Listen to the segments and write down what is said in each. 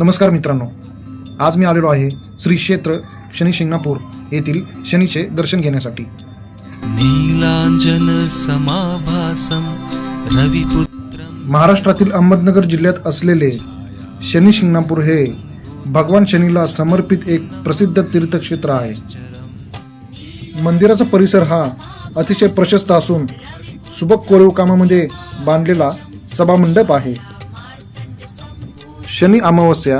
नमस्कार मित्रांनो, आज मी आलेलो आहे श्री क्षेत्र शनी शिंगणापूर येथील शनीचे दर्शन घेण्यासाठी। नीलांजन समाभासम रविपुत्र महाराष्ट्रातील अहमदनगर जिल्ह्यात असलेले शनी शिंगणापूर हे भगवान शनीला समर्पित एक प्रसिद्ध तीर्थक्षेत्र आहे। मंदिराचा परिसर हा अतिशय प्रशस्त असून सुबक कोरीव कामामध्ये बांधलेला सभामंडप आहे। शनी अमावस्या,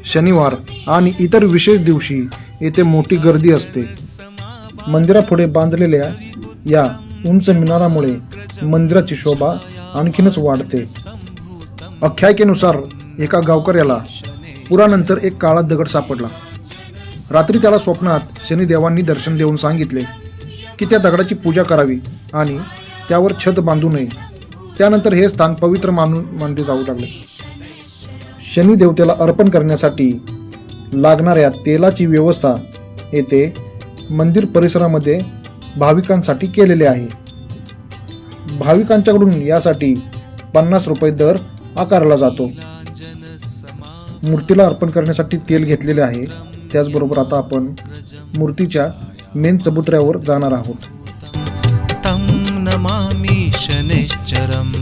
शनिवार आणि इतर विशेष दिवशी येथे मोठी गर्दी असते। मंदिरापुढे बांधलेल्या या उंच मिनारामुळे मंदिराची शोभा आणखीनच वाढते। आख्यायिकेनुसार एका गावकऱ्याला पुरानंतर एक काळा दगड सापडला। रात्री त्याला स्वप्नात शनिदेवांनी दर्शन देऊन सांगितले की त्या दगडाची पूजा करावी आणि त्यावर छत बांधू नये। त्यानंतर हे स्थान पवित्र मानले जाऊ लागले। शनी देवतेला अर्पण करण्यासाठी लागणाऱ्या तेलाची व्यवस्था येथे मंदिर परिसरामध्ये भाविकांसाठी केलेले आहे। भाविकांच्याकडून यासाठी 50 रुपये दर आकारला जातो। मूर्तीला अर्पण करण्यासाठी तेल घेतलेले आहे। त्याचबरोबर आता आपण मूर्तीच्या मेन चबुतऱ्यावर जाणार आहोत। तं नमामि शनैश्चरम्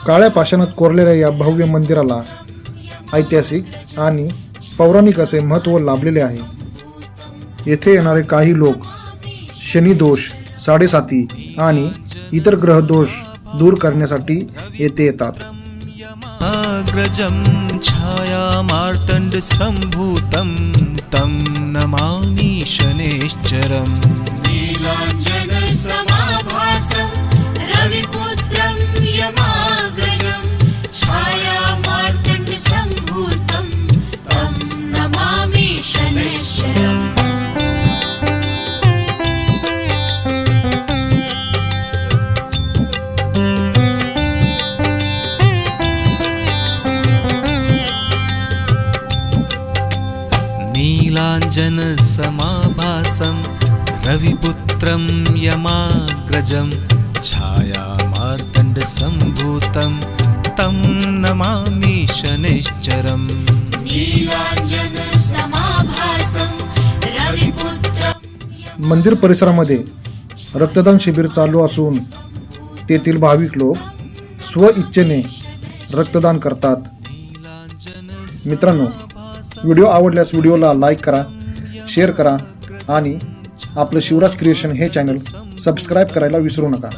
काळ्या पाषाणात कोरलेल्या या भव्य मंदिराला ऐतिहासिक आणि पौराणिक असे महत्त्व लाभलेले आहे। येथे येणारे काही लोक शनी दोष, साडेसाती आणि इतर ग्रह दोष दूर करण्यासाठी येथे येतात। अग्रजं छाया मार्तंड संभूतं तं नमामि शनैश्चरम् नीलांजन समाभासं रविपुत्रं यमाग्रजं छाया मार्तंड संभूतं तं नमामि शनैश्चरम्। नीलांजन समाभासं रविपुत्रं यमाग्रजं छाया मार्तंड संभूतं तं नमामि शनैश्चरम् नीलांजन समाभासं रविपुत्रं मंदिर परिसरामध्ये रक्तदान शिबिर चालू असून तेथील भाविक लोक स्व इच्छेने रक्तदान करतात। मित्रांनो, व्हिडिओ आवडल्यास व्हिडिओला लाईक करा, शेअर करा आणि आपलं शिवराज क्रिएशन हे चॅनल सबस्क्राईब करायला विसरू नका।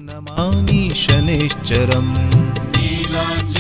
नमामि शनैश्चरम् नीलांजन